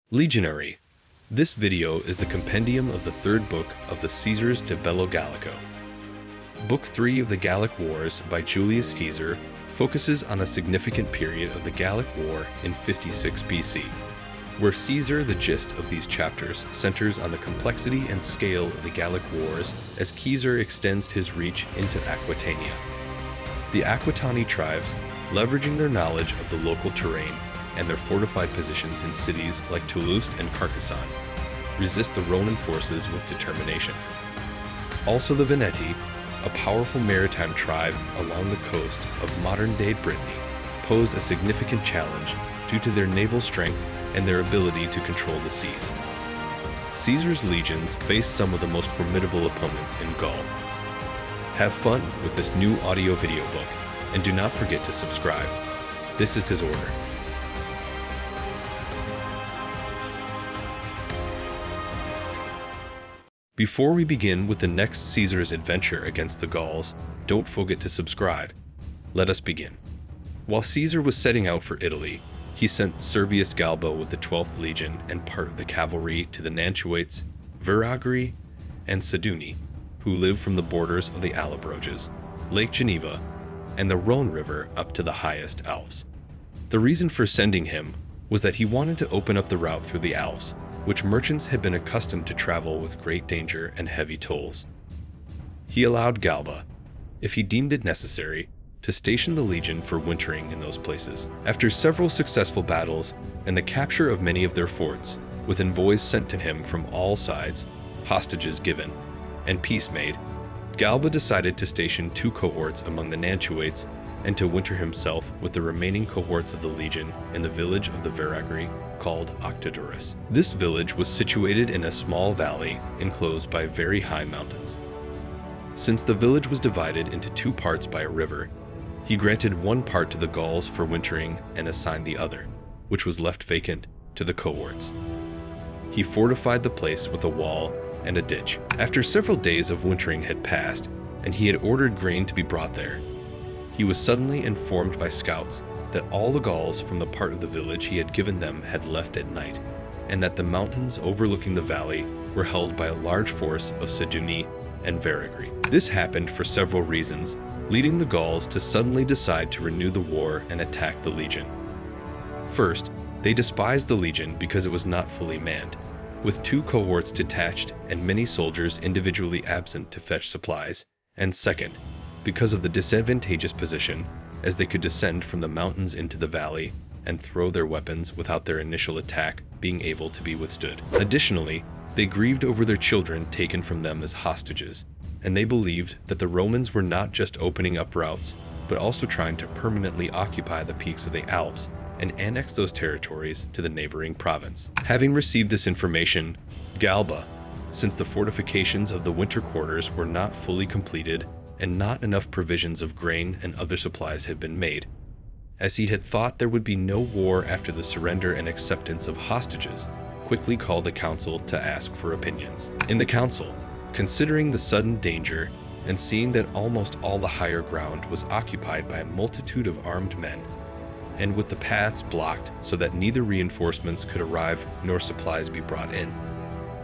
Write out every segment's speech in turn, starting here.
Legionary. This video is the compendium of the third book of the Caesars de Bello Gallico. Book 3 of the Gallic Wars by Julius Caesar focuses on a significant period of the Gallic War in 56 BC, where Caesar. The gist of these chapters centers on the complexity and scale of the Gallic Wars as Caesar extends his reach into Aquitania. The Aquitani tribes, leveraging their knowledge of the local terrain and their fortified positions in cities like Toulouse and Carcassonne, resist the Roman forces with determination. Also the Veneti, a powerful maritime tribe along the coast of modern-day Brittany, posed a significant challenge due to their naval strength and their ability to control the seas. Caesar's legions faced some of the most formidable opponents in Gaul. Have fun with this new audio-video book, and do not forget to subscribe. This is his order. Before we begin with the next Caesar's adventure against the Gauls, don't forget to subscribe. Let us begin. While Caesar was setting out for Italy, he sent Servius Galba with the 12th Legion and part of the cavalry to the Nantuates, Veragri, and Seduni, who lived from the borders of the Allobroges, Lake Geneva, and the Rhone River up to the highest Alps. The reason for sending him was that he wanted to open up the route through the Alps, which merchants had been accustomed to travel with great danger and heavy tolls. He allowed Galba, if he deemed it necessary, to station the legion for wintering in those places. After several successful battles and the capture of many of their forts, with envoys sent to him from all sides, hostages given, and peace made, Galba decided to station 2 cohorts among the Nantuates and to winter himself with the remaining cohorts of the legion in the village of the Veragri called Octodorus. This village was situated in a small valley enclosed by very high mountains. Since the village was divided into 2 parts by a river, he granted one part to the Gauls for wintering and assigned the other, which was left vacant, to the cohorts. He fortified the place with a wall and a ditch. After several days of wintering had passed, and he had ordered grain to be brought there, he was suddenly informed by scouts that all the Gauls from the part of the village he had given them had left at night, and that the mountains overlooking the valley were held by a large force of Seduni and Veragri. This happened for several reasons, leading the Gauls to suddenly decide to renew the war and attack the legion. First, they despised the legion because it was not fully manned, with 2 cohorts detached and many soldiers individually absent to fetch supplies, and second, because of the disadvantageous position, as they could descend from the mountains into the valley and throw their weapons without their initial attack being able to be withstood. Additionally, they grieved over their children taken from them as hostages, and they believed that the Romans were not just opening up routes, but also trying to permanently occupy the peaks of the Alps and annex those territories to the neighboring province. Having received this information, Galba, since the fortifications of the winter quarters were not fully completed and not enough provisions of grain and other supplies had been made, as he had thought there would be no war after the surrender and acceptance of hostages, quickly called a council to ask for opinions. In the council, considering the sudden danger and seeing that almost all the higher ground was occupied by a multitude of armed men, and with the paths blocked so that neither reinforcements could arrive nor supplies be brought in,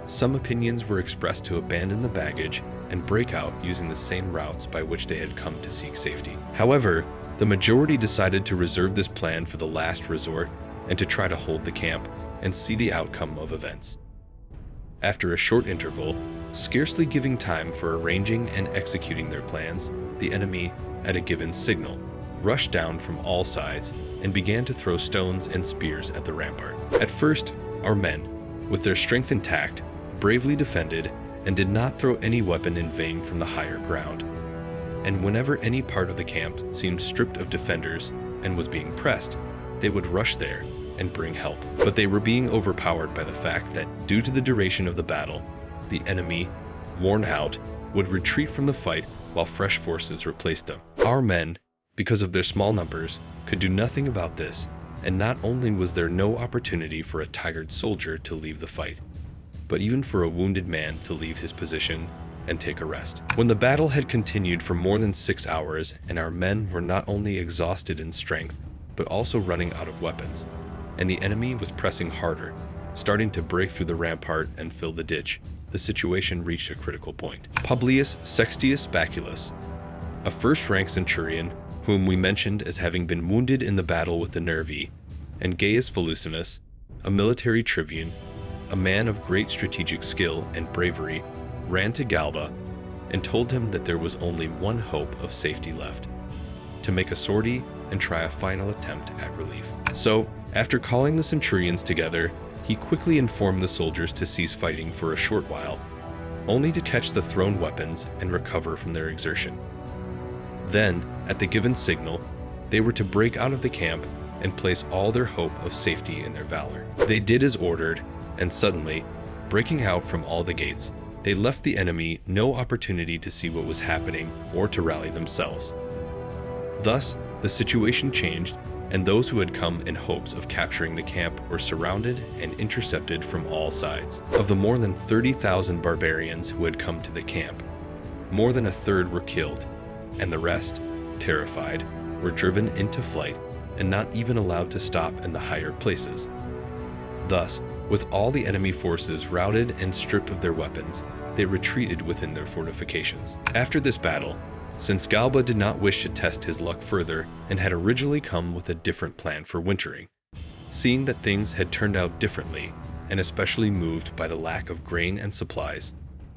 some opinions were expressed to abandon the baggage and break out using the same routes by which they had come to seek safety. However, the majority decided to reserve this plan for the last resort and to try to hold the camp and see the outcome of events. After a short interval, scarcely giving time for arranging and executing their plans, the enemy, at a given signal, rushed down from all sides and began to throw stones and spears at the rampart. At first, our men, with their strength intact, bravely defended and did not throw any weapon in vain from the higher ground. And whenever any part of the camp seemed stripped of defenders and was being pressed, they would rush there and bring help. But they were being overpowered by the fact that, due to the duration of the battle, the enemy, worn out, would retreat from the fight while fresh forces replaced them. Our men, because of their small numbers, could do nothing about this, and not only was there no opportunity for a tired soldier to leave the fight, but even for a wounded man to leave his position and take a rest. When the battle had continued for more than 6 hours and our men were not only exhausted in strength, but also running out of weapons, and the enemy was pressing harder, starting to break through the rampart and fill the ditch, the situation reached a critical point. Publius Sextius Baculus, a first-rank centurion, whom we mentioned as having been wounded in the battle with the Nervi, and Gaius Volusinus, a military tribune, a man of great strategic skill and bravery, ran to Galba and told him that there was only one hope of safety left: to make a sortie and try a final attempt at relief. So, after calling the centurions together, he quickly informed the soldiers to cease fighting for a short while, only to catch the thrown weapons and recover from their exertion. Then, at the given signal, they were to break out of the camp and place all their hope of safety in their valor. They did as ordered, and suddenly, breaking out from all the gates, they left the enemy no opportunity to see what was happening or to rally themselves. Thus, the situation changed, and those who had come in hopes of capturing the camp were surrounded and intercepted from all sides. Of the more than 30,000 barbarians who had come to the camp, more than a third were killed, and the rest, terrified, were driven into flight and not even allowed to stop in the higher places. Thus, with all the enemy forces routed and stripped of their weapons, they retreated within their fortifications. After this battle, since Galba did not wish to test his luck further and had originally come with a different plan for wintering, seeing that things had turned out differently, and especially moved by the lack of grain and supplies,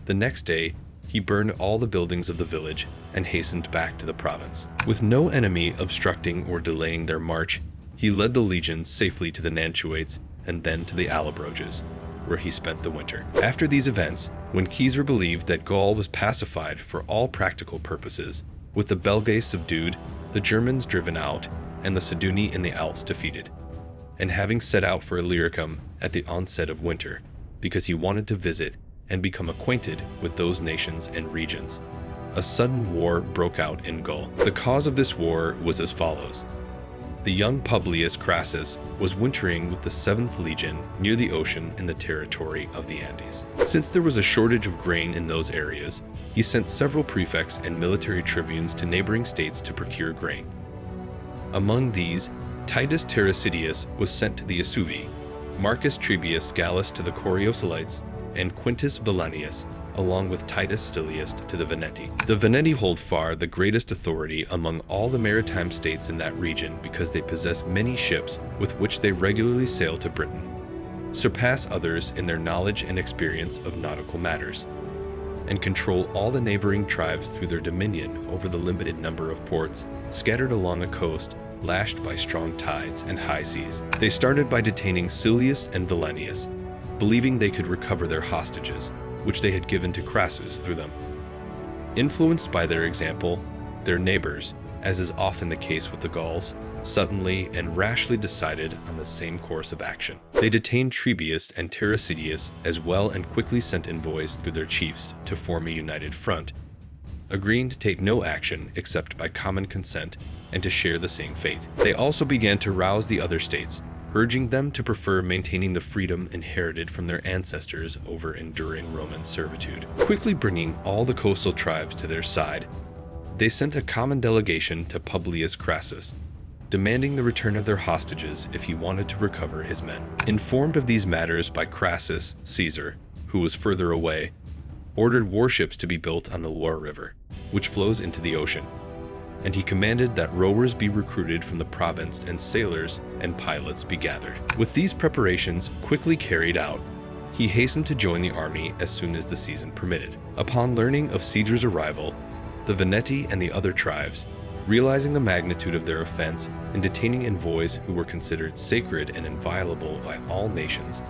the next day he burned all the buildings of the village and hastened back to the province. With no enemy obstructing or delaying their march, he led the legions safely to the Nantuates and then to the Allobroges, where he spent the winter. After these events, when Caesar believed that Gaul was pacified for all practical purposes, with the Belgae subdued, the Germans driven out, and the Seduni in the Alps defeated, and having set out for Illyricum at the onset of winter, because he wanted to visit and become acquainted with those nations and regions, a sudden war broke out in Gaul. The cause of this war was as follows. The young Publius Crassus was wintering with the 7th Legion near the ocean in the territory of the Andes. Since there was a shortage of grain in those areas, he sent several prefects and military tribunes to neighboring states to procure grain. Among these, Titus Tarasidius was sent to the Asuvi, Marcus Trebius Gallus to the Coriosolites, and Quintus Villanius, along with Titus Stilius, to the Veneti. The Veneti hold far the greatest authority among all the maritime states in that region because they possess many ships with which they regularly sail to Britain, surpass others in their knowledge and experience of nautical matters, and control all the neighboring tribes through their dominion over the limited number of ports scattered along a coast lashed by strong tides and high seas. They started by detaining Silius and Villanius, believing they could recover their hostages, which they had given to Crassus through them. Influenced by their example, their neighbors, as is often the case with the Gauls, suddenly and rashly decided on the same course of action. They detained Trebius and Tarasidius as well and quickly sent envoys through their chiefs to form a united front, agreeing to take no action except by common consent and to share the same fate. They also began to rouse the other states, urging them to prefer maintaining the freedom inherited from their ancestors over enduring Roman servitude. Quickly bringing all the coastal tribes to their side, they sent a common delegation to Publius Crassus, demanding the return of their hostages if he wanted to recover his men. Informed of these matters by Crassus, Caesar, who was further away, ordered warships to be built on the Loire River, which flows into the ocean, and he commanded that rowers be recruited from the province and sailors and pilots be gathered. With these preparations quickly carried out, he hastened to join the army as soon as the season permitted. Upon learning of Caesar's arrival, the Veneti and the other tribes, realizing the magnitude of their offense and detaining envoys who were considered sacred and inviolable by all nations,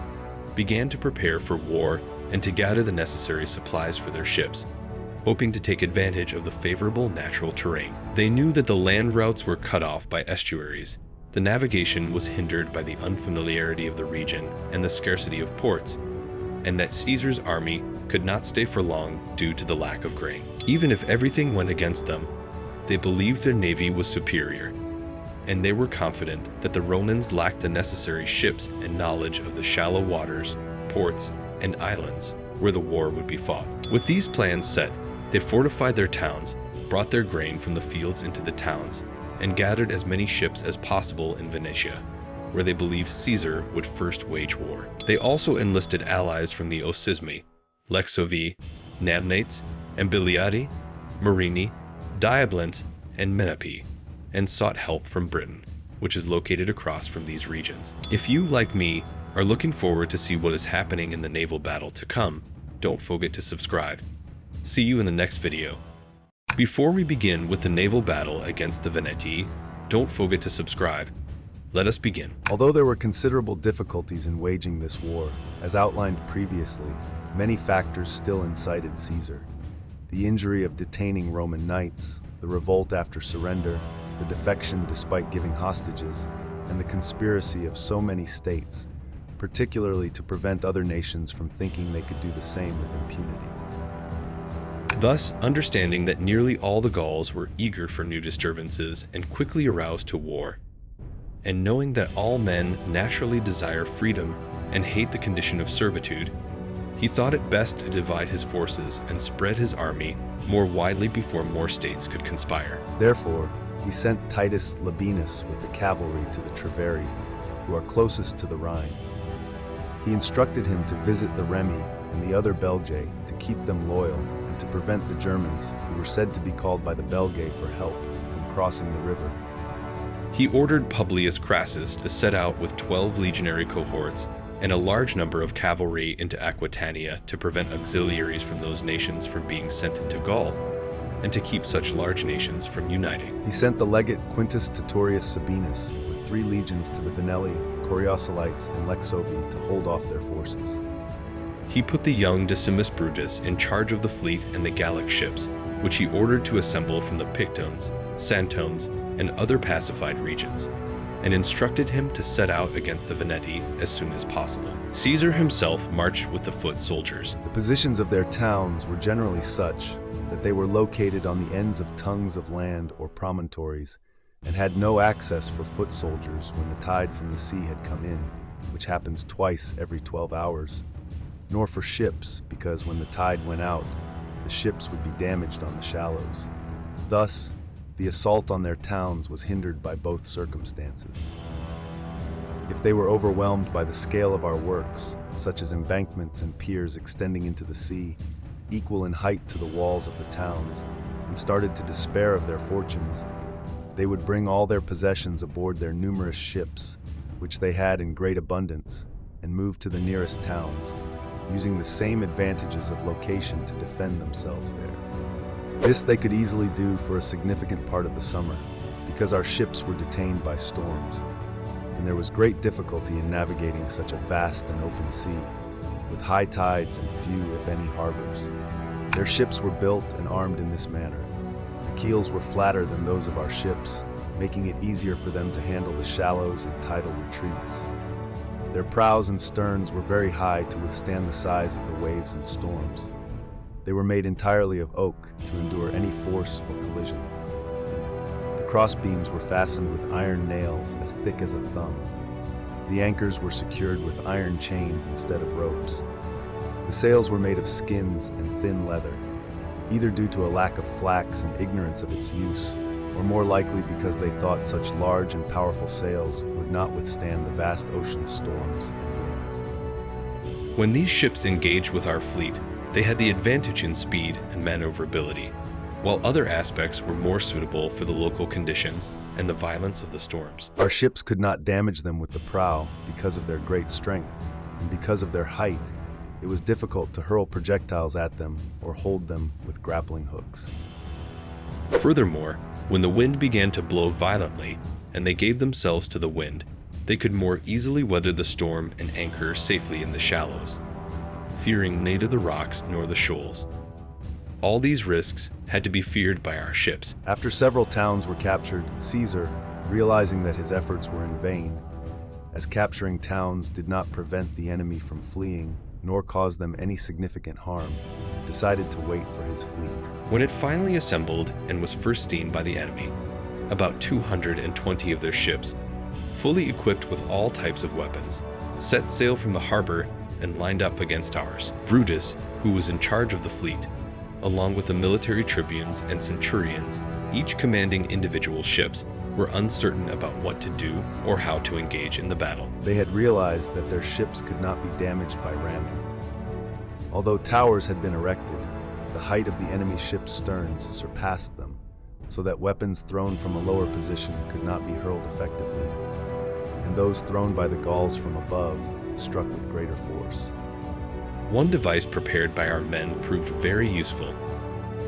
began to prepare for war and to gather the necessary supplies for their ships, hoping to take advantage of the favorable natural terrain. They knew that the land routes were cut off by estuaries, the navigation was hindered by the unfamiliarity of the region and the scarcity of ports, and that Caesar's army could not stay for long due to the lack of grain. Even if everything went against them, they believed their navy was superior, and they were confident that the Romans lacked the necessary ships and knowledge of the shallow waters, ports, and islands where the war would be fought. With these plans set, they fortified their towns, brought their grain from the fields into the towns, and gathered as many ships as possible in Venetia, where they believed Caesar would first wage war. They also enlisted allies from the Ossismi, Lexovi, Namnates, Ambiliadi, Morini, Diablent, and Menapii, and sought help from Britain, which is located across from these regions. If you, like me, are looking forward to see what is happening in the naval battle to come, don't forget to subscribe. See you in the next video. Before we begin with the naval battle against the Veneti, don't forget to subscribe. Let us begin. Although there were considerable difficulties in waging this war, as outlined previously, many factors still incited Caesar. The injury of detaining Roman knights, the revolt after surrender, the defection despite giving hostages, and the conspiracy of so many states, particularly to prevent other nations from thinking they could do the same with impunity. Thus, understanding that nearly all the Gauls were eager for new disturbances and quickly aroused to war, and knowing that all men naturally desire freedom and hate the condition of servitude, he thought it best to divide his forces and spread his army more widely before more states could conspire. Therefore, he sent Titus Labienus with the cavalry to the Treveri, who are closest to the Rhine. He instructed him to visit the Remi and the other Belgae to keep them loyal and to prevent the Germans, who were said to be called by the Belgae for help, from crossing the river. He ordered Publius Crassus to set out with 12 legionary cohorts and a large number of cavalry into Aquitania to prevent auxiliaries from those nations from being sent into Gaul, and to keep such large nations from uniting. He sent the legate Quintus Titurius Sabinus with 3 legions to the Venelli, Coriosolites, and Lexovi to hold off their forces. He put the young Decimus Brutus in charge of the fleet and the Gallic ships, which he ordered to assemble from the Pictones, Santones, and other pacified regions, and instructed him to set out against the Veneti as soon as possible. Caesar himself marched with the foot soldiers. The positions of their towns were generally such that they were located on the ends of tongues of land or promontories, and had no access for foot soldiers when the tide from the sea had come in, which happens twice every 12 hours, nor for ships, because when the tide went out, the ships would be damaged on the shallows. Thus, the assault on their towns was hindered by both circumstances. If they were overwhelmed by the scale of our works, such as embankments and piers extending into the sea, equal in height to the walls of the towns, and started to despair of their fortunes, they would bring all their possessions aboard their numerous ships, which they had in great abundance, and move to the nearest towns, using the same advantages of location to defend themselves there. This they could easily do for a significant part of the summer, because our ships were detained by storms, and there was great difficulty in navigating such a vast and open sea, with high tides and few, if any, harbors. Their ships were built and armed in this manner. The keels were flatter than those of our ships, making it easier for them to handle the shallows and tidal retreats. Their prows and sterns were very high to withstand the size of the waves and storms. They were made entirely of oak to endure any force or collision. The crossbeams were fastened with iron nails as thick as a thumb. The anchors were secured with iron chains instead of ropes. The sails were made of skins and thin leather, either due to a lack of flax and ignorance of its use, or more likely because they thought such large and powerful sails would not withstand the vast ocean storms and winds. When these ships engaged with our fleet, they had the advantage in speed and maneuverability, while other aspects were more suitable for the local conditions and the violence of the storms. Our ships could not damage them with the prow because of their great strength, and because of their height, it was difficult to hurl projectiles at them or hold them with grappling hooks. Furthermore, when the wind began to blow violently and they gave themselves to the wind, they could more easily weather the storm and anchor safely in the shallows, fearing neither the rocks nor the shoals. All these risks had to be feared by our ships. After several towns were captured, Caesar, realizing that his efforts were in vain, as capturing towns did not prevent the enemy from fleeing nor cause them any significant harm, decided to wait for his fleet. When it finally assembled and was first seen by the enemy, about 220 of their ships, fully equipped with all types of weapons, set sail from the harbor and lined up against ours. Brutus, who was in charge of the fleet, along with the military tribunes and centurions, each commanding individual ships, were uncertain about what to do or how to engage in the battle. They had realized that their ships could not be damaged by ramming. Although towers had been erected, the height of the enemy ship's sterns surpassed them, so that weapons thrown from a lower position could not be hurled effectively, and those thrown by the Gauls from above struck with greater force. One device prepared by our men proved very useful.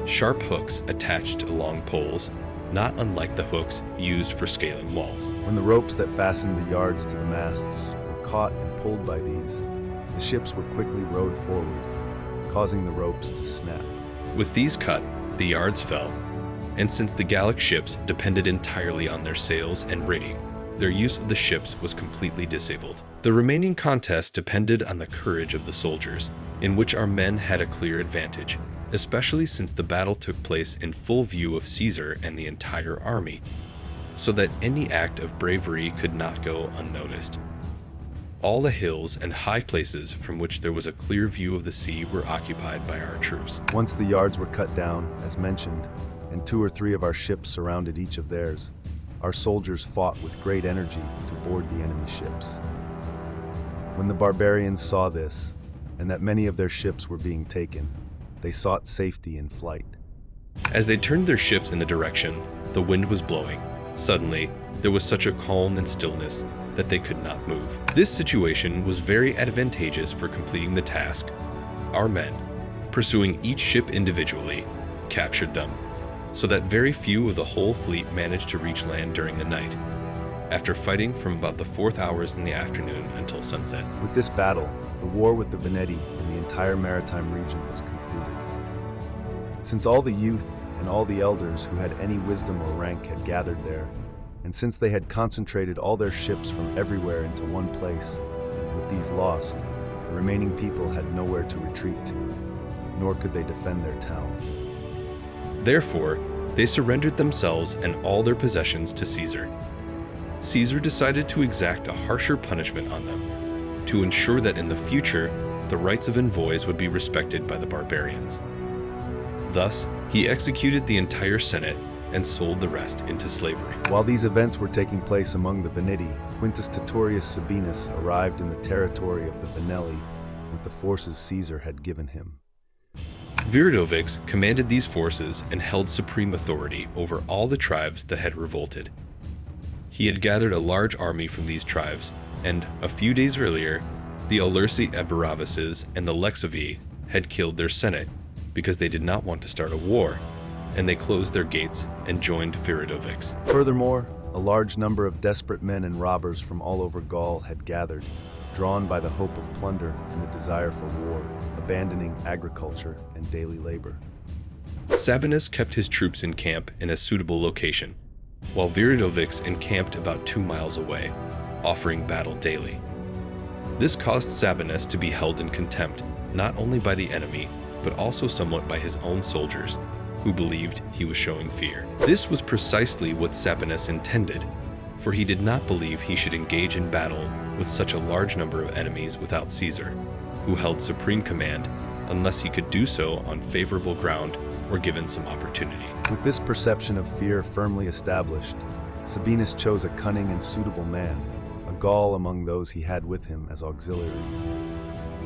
Sharp hooks attached to long poles, not unlike the hooks used for scaling walls. When the ropes that fastened the yards to the masts were caught and pulled by these, the ships were quickly rowed forward, causing the ropes to snap. With these cut, the yards fell, and since the Gallic ships depended entirely on their sails and rigging, their use of the ships was completely disabled. The remaining contest depended on the courage of the soldiers, in which our men had a clear advantage, especially since the battle took place in full view of Caesar and the entire army, so that any act of bravery could not go unnoticed. All the hills and high places from which there was a clear view of the sea were occupied by our troops. Once the yards were cut down, as mentioned, and 2 or 3 of our ships surrounded each of theirs, our soldiers fought with great energy to board the enemy ships. When the barbarians saw this, and that many of their ships were being taken, they sought safety in flight. As they turned their ships in the direction the wind was blowing, suddenly there was such a calm and stillness that they could not move. This situation was very advantageous for completing the task. Our men, pursuing each ship individually, captured them, so that very few of the whole fleet managed to reach land during the night, after fighting from about the 4th hours in the afternoon until sunset. With this battle, the war with the Veneti and the entire maritime region was concluded. Since all the youth and all the elders who had any wisdom or rank had gathered there, and since they had concentrated all their ships from everywhere into one place, with these lost, the remaining people had nowhere to retreat to, nor could they defend their towns. Therefore, they surrendered themselves and all their possessions to Caesar. Caesar decided to exact a harsher punishment on them, to ensure that in the future, the rights of envoys would be respected by the barbarians. Thus, he executed the entire Senate and sold the rest into slavery. While these events were taking place among the Veneti, Quintus Titurius Sabinus arrived in the territory of the Venelli with the forces Caesar had given him. Viridovix commanded these forces and held supreme authority over all the tribes that had revolted. He had gathered a large army from these tribes, and a few days earlier, the Alerci Eberavices and the Lexavi had killed their senate because they did not want to start a war, and they closed their gates and joined Viridovix. Furthermore, a large number of desperate men and robbers from all over Gaul had gathered, drawn by the hope of plunder and the desire for war, abandoning agriculture and daily labor. Sabinus kept his troops in camp in a suitable location, while Viridovix encamped about 2 miles away, offering battle daily. This caused Sabinus to be held in contempt, not only by the enemy, but also somewhat by his own soldiers, who believed he was showing fear. This was precisely what Sabinus intended, for he did not believe he should engage in battle with such a large number of enemies without Caesar, who held supreme command, unless he could do so on favorable ground or given some opportunity. With this perception of fear firmly established, Sabinus chose a cunning and suitable man, a Gaul among those he had with him as auxiliaries.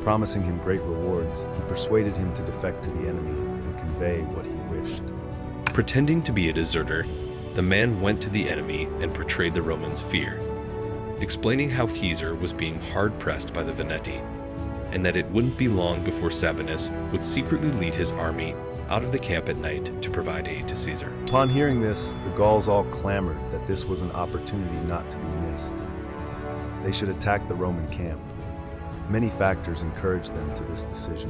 Promising him great rewards, he persuaded him to defect to the enemy and convey what he wished. Pretending to be a deserter, the man went to the enemy and portrayed the Romans' fear, explaining how Caesar was being hard-pressed by the Veneti, and that it wouldn't be long before Sabinus would secretly lead his army out of the camp at night to provide aid to Caesar. Upon hearing this, the Gauls all clamored that this was an opportunity not to be missed. They should attack the Roman camp. Many factors encouraged them to this decision.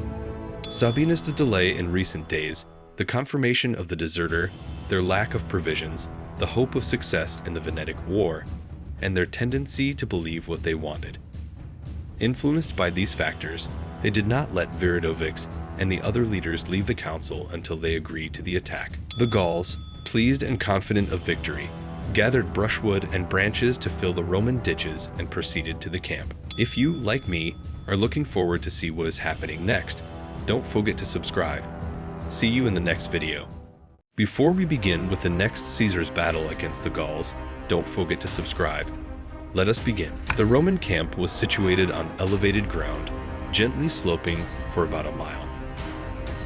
Sabinus' delay in recent days, the confirmation of the deserter, their lack of provisions, the hope of success in the Venetic War, and their tendency to believe what they wanted. Influenced by these factors, they did not let Viridovix and the other leaders leave the council until they agreed to the attack. The Gauls, pleased and confident of victory, gathered brushwood and branches to fill the Roman ditches and proceeded to the camp. If you, like me, are looking forward to see what is happening next, don't forget to subscribe. See you in the next video. Before we begin with the next Caesar's battle against the Gauls, don't forget to subscribe. Let us begin. The Roman camp was situated on elevated ground, gently sloping for about a mile.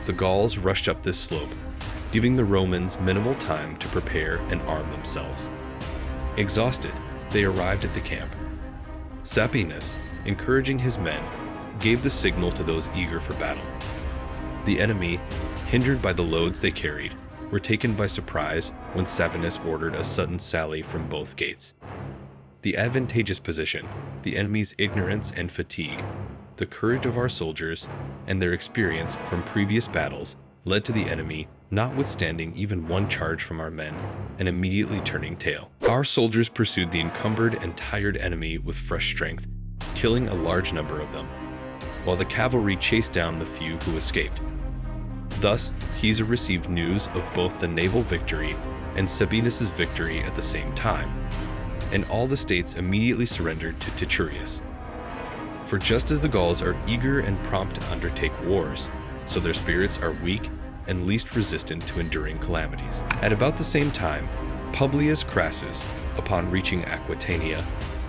The Gauls rushed up this slope, giving the Romans minimal time to prepare and arm themselves. Exhausted, they arrived at the camp. Sabinus, encouraging his men, gave the signal to those eager for battle. The enemy, hindered by the loads they carried, were taken by surprise when Sabinus ordered a sudden sally from both gates. The advantageous position, the enemy's ignorance and fatigue, the courage of our soldiers, and their experience from previous battles led to the enemy not withstanding even one charge from our men and immediately turning tail. Our soldiers pursued the encumbered and tired enemy with fresh strength, killing a large number of them, while the cavalry chased down the few who escaped. Thus, Caesar received news of both the naval victory and Sabinus's victory at the same time, and all the states immediately surrendered to Titurius. For just as the Gauls are eager and prompt to undertake wars, so their spirits are weak and least resistant to enduring calamities. At about the same time, Publius Crassus, upon reaching Aquitania,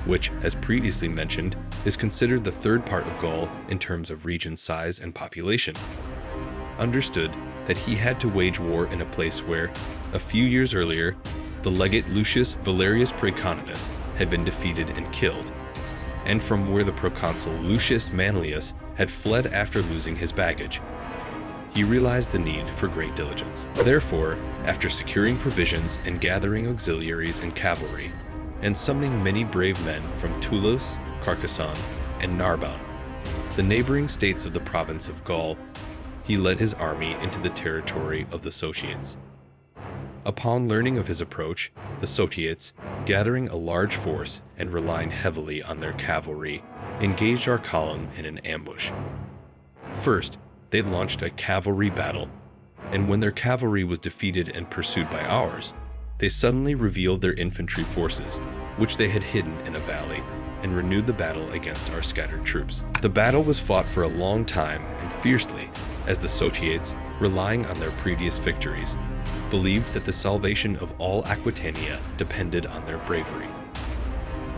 which, as previously mentioned, is considered the third part of Gaul in terms of region size and population, understood that he had to wage war in a place where, a few years earlier, the legate Lucius Valerius Praeconinus had been defeated and killed, and from where the proconsul Lucius Manlius had fled after losing his baggage. He realized the need for great diligence. Therefore, after securing provisions and gathering auxiliaries and cavalry, and summoning many brave men from Toulouse, Carcassonne, and Narbonne, the neighboring states of the province of Gaul, he led his army into the territory of the Sociates. Upon learning of his approach, the Sociates, gathering a large force and relying heavily on their cavalry, engaged our column in an ambush. First, they launched a cavalry battle, and when their cavalry was defeated and pursued by ours, they suddenly revealed their infantry forces, which they had hidden in a valley, and renewed the battle against our scattered troops. The battle was fought for a long time and fiercely, as the Sociates, relying on their previous victories, believed that the salvation of all Aquitania depended on their bravery.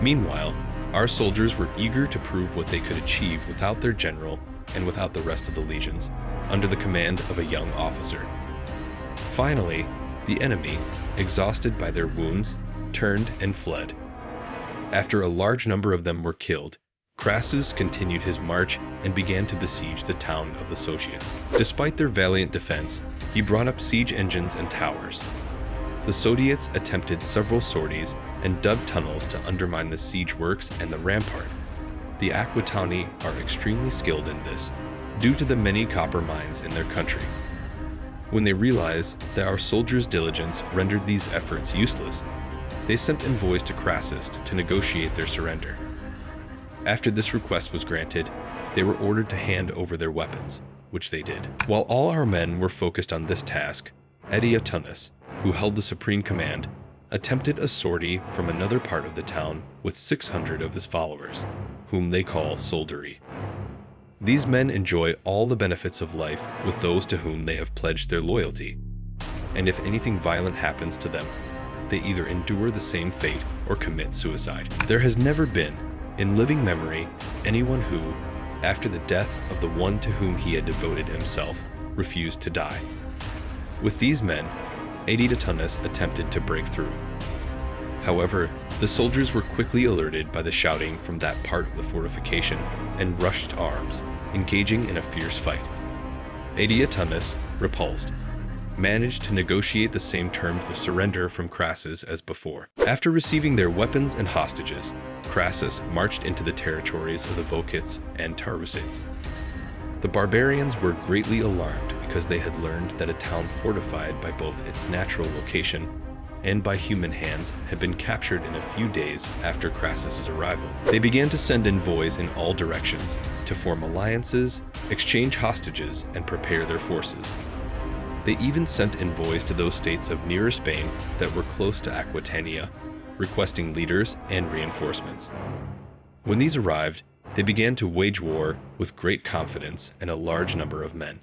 Meanwhile, our soldiers were eager to prove what they could achieve without their general and without the rest of the legions, under the command of a young officer. Finally, the enemy, exhausted by their wounds, turned and fled. After a large number of them were killed, Crassus continued his march and began to besiege the town of the Sociates. Despite their valiant defense, he brought up siege engines and towers. The Sociates attempted several sorties and dug tunnels to undermine the siege works and the rampart. The Aquitani are extremely skilled in this, due to the many copper mines in their country. When they realized that our soldiers' diligence rendered these efforts useless, they sent envoys to Crassus to negotiate their surrender. After this request was granted, they were ordered to hand over their weapons, which they did. While all our men were focused on this task, Adiatunus, who held the supreme command, attempted a sortie from another part of the town with 600 of his followers, whom they call soldiery. These men enjoy all the benefits of life with those to whom they have pledged their loyalty, and if anything violent happens to them, they either endure the same fate or commit suicide. There has never been, in living memory, anyone who, after the death of the one to whom he had devoted himself, refused to die. With these men, Adiatunus attempted to break through. However, the soldiers were quickly alerted by the shouting from that part of the fortification and rushed to arms, engaging in a fierce fight. Adiatunus, repulsed, managed to negotiate the same terms of surrender from Crassus as before. After receiving their weapons and hostages, Crassus marched into the territories of the Volcates and Tarusites. The barbarians were greatly alarmed because they had learned that a town fortified by both its natural location and by human hands had been captured in a few days after Crassus's arrival. They began to send envoys in all directions to form alliances, exchange hostages, and prepare their forces. They even sent envoys to those states of nearer Spain that were close to Aquitania, requesting leaders and reinforcements. When these arrived, they began to wage war with great confidence and a large number of men.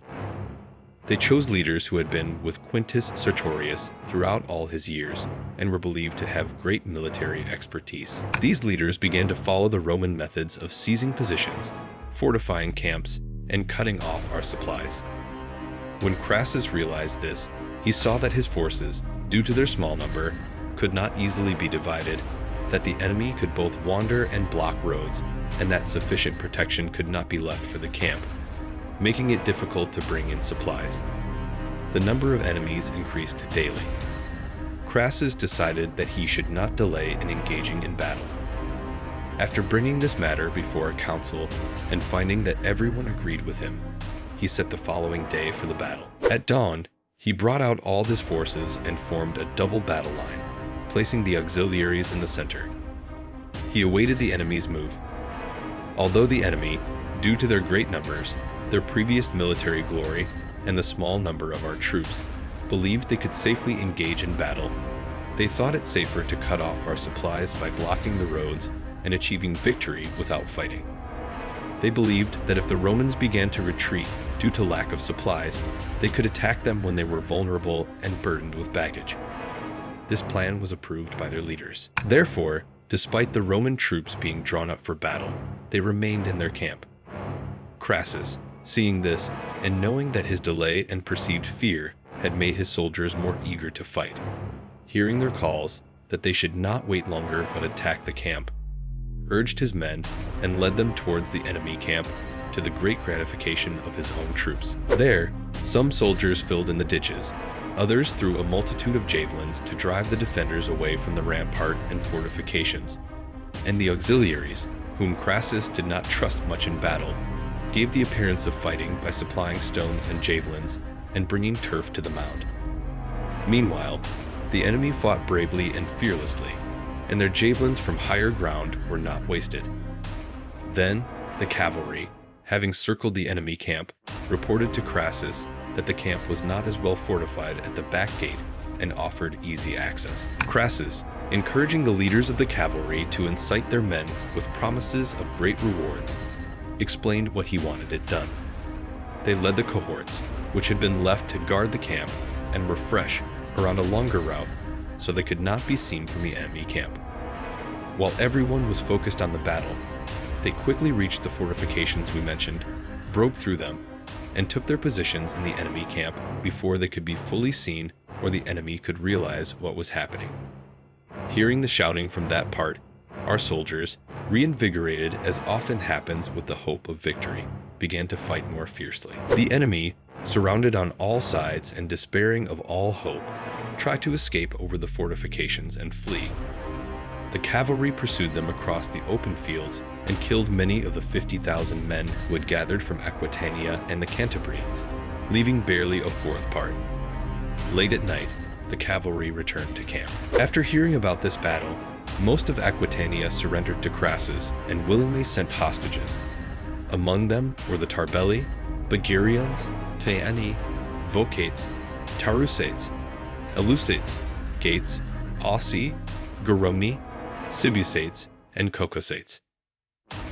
They chose leaders who had been with Quintus Sertorius throughout all his years and were believed to have great military expertise. These leaders began to follow the Roman methods of seizing positions, fortifying camps, and cutting off our supplies. When Crassus realized this, he saw that his forces, due to their small number, could not easily be divided, that the enemy could both wander and block roads, and that sufficient protection could not be left for the camp, making it difficult to bring in supplies. The number of enemies increased daily. Crassus decided that he should not delay in engaging in battle. After bringing this matter before a council and finding that everyone agreed with him, he set the following day for the battle. At dawn, he brought out all his forces and formed a double battle line, placing the auxiliaries in the center. He awaited the enemy's move. Although the enemy, due to their great numbers, their previous military glory, and the small number of our troops, believed they could safely engage in battle, they thought it safer to cut off our supplies by blocking the roads and achieving victory without fighting. They believed that if the Romans began to retreat due to lack of supplies, they could attack them when they were vulnerable and burdened with baggage. This plan was approved by their leaders. Therefore, despite the Roman troops being drawn up for battle, they remained in their camp. Crassus, seeing this and knowing that his delay and perceived fear had made his soldiers more eager to fight, hearing their calls that they should not wait longer but attack the camp, urged his men and led them towards the enemy camp, to the great gratification of his own troops. There, some soldiers filled in the ditches, others threw a multitude of javelins to drive the defenders away from the rampart and fortifications, and the auxiliaries, whom Crassus did not trust much in battle, gave the appearance of fighting by supplying stones and javelins and bringing turf to the mound. Meanwhile, the enemy fought bravely and fearlessly, and their javelins from higher ground were not wasted. Then the cavalry, having circled the enemy camp, reported to Crassus that the camp was not as well fortified at the back gate and offered easy access. Crassus, encouraging the leaders of the cavalry to incite their men with promises of great rewards, explained what he wanted it done. They led the cohorts, which had been left to guard the camp, and were fresh around a longer route so they could not be seen from the enemy camp. While everyone was focused on the battle, they quickly reached the fortifications we mentioned, broke through them, and took their positions in the enemy camp before they could be fully seen or the enemy could realize what was happening. Hearing the shouting from that part, our soldiers, reinvigorated as often happens with the hope of victory, began to fight more fiercely. The enemy, surrounded on all sides and despairing of all hope, tried to escape over the fortifications and flee. The cavalry pursued them across the open fields and killed many of the 50,000 men who had gathered from Aquitania and the Cantabrians, leaving barely a fourth part. Late at night, the cavalry returned to camp. After hearing about this battle, most of Aquitania surrendered to Crassus and willingly sent hostages. Among them were the Tarbelli, Bagirians, Teani, Vocates, Tarusates, Elustates, Gates, Aussi, Garoni, Sibusates, and Cocosates.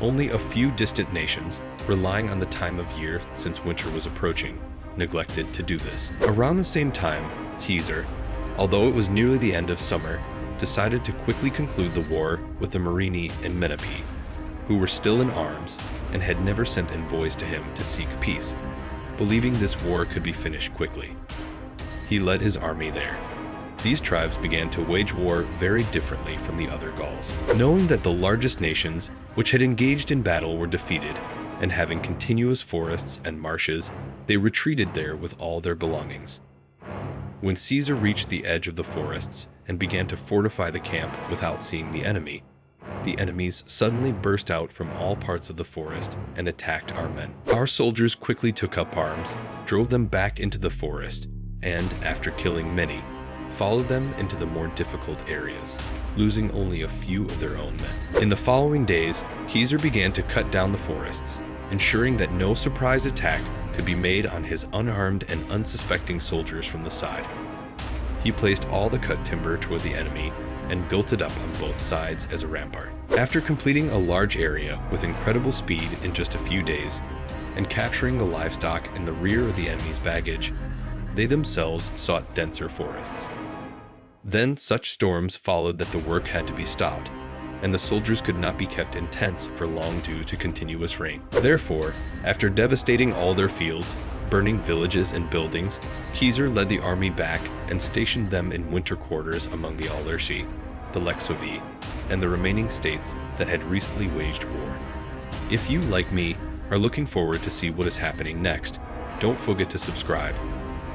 Only a few distant nations, relying on the time of year since winter was approaching, neglected to do this. Around the same time, Caesar, although it was nearly the end of summer, decided to quickly conclude the war with the Morini and Menapii, who were still in arms and had never sent envoys to him to seek peace, believing this war could be finished quickly. He led his army there. These tribes began to wage war very differently from the other Gauls. Knowing that the largest nations which had engaged in battle were defeated, and having continuous forests and marshes, they retreated there with all their belongings. When Caesar reached the edge of the forests and began to fortify the camp without seeing the enemies suddenly burst out from all parts of the forest and attacked our men. Our soldiers quickly took up arms, drove them back into the forest, and, after killing many, followed them into the more difficult areas, losing only a few of their own men. In the following days, Caesar began to cut down the forests, ensuring that no surprise attack could be made on his unarmed and unsuspecting soldiers from the side. He placed all the cut timber toward the enemy and built it up on both sides as a rampart. After completing a large area with incredible speed in just a few days, and capturing the livestock in the rear of the enemy's baggage, they themselves sought denser forests. Then such storms followed that the work had to be stopped, and the soldiers could not be kept in tents for long due to continuous rain. Therefore, after devastating all their fields, burning villages and buildings, Caesar led the army back and stationed them in winter quarters among the Aulerci, the Lexovi, and the remaining states that had recently waged war. If you, like me, are looking forward to see what is happening next, don't forget to subscribe.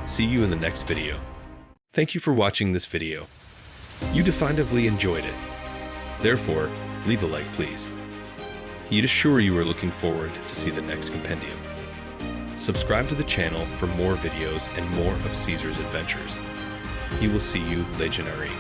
See you in the next video. Thank you for watching this video. You definitively enjoyed it. Therefore, leave a like, please. He'd assure you are looking forward to see the next compendium. Subscribe to the channel for more videos and more of Caesar's adventures. He will see you, Legionary.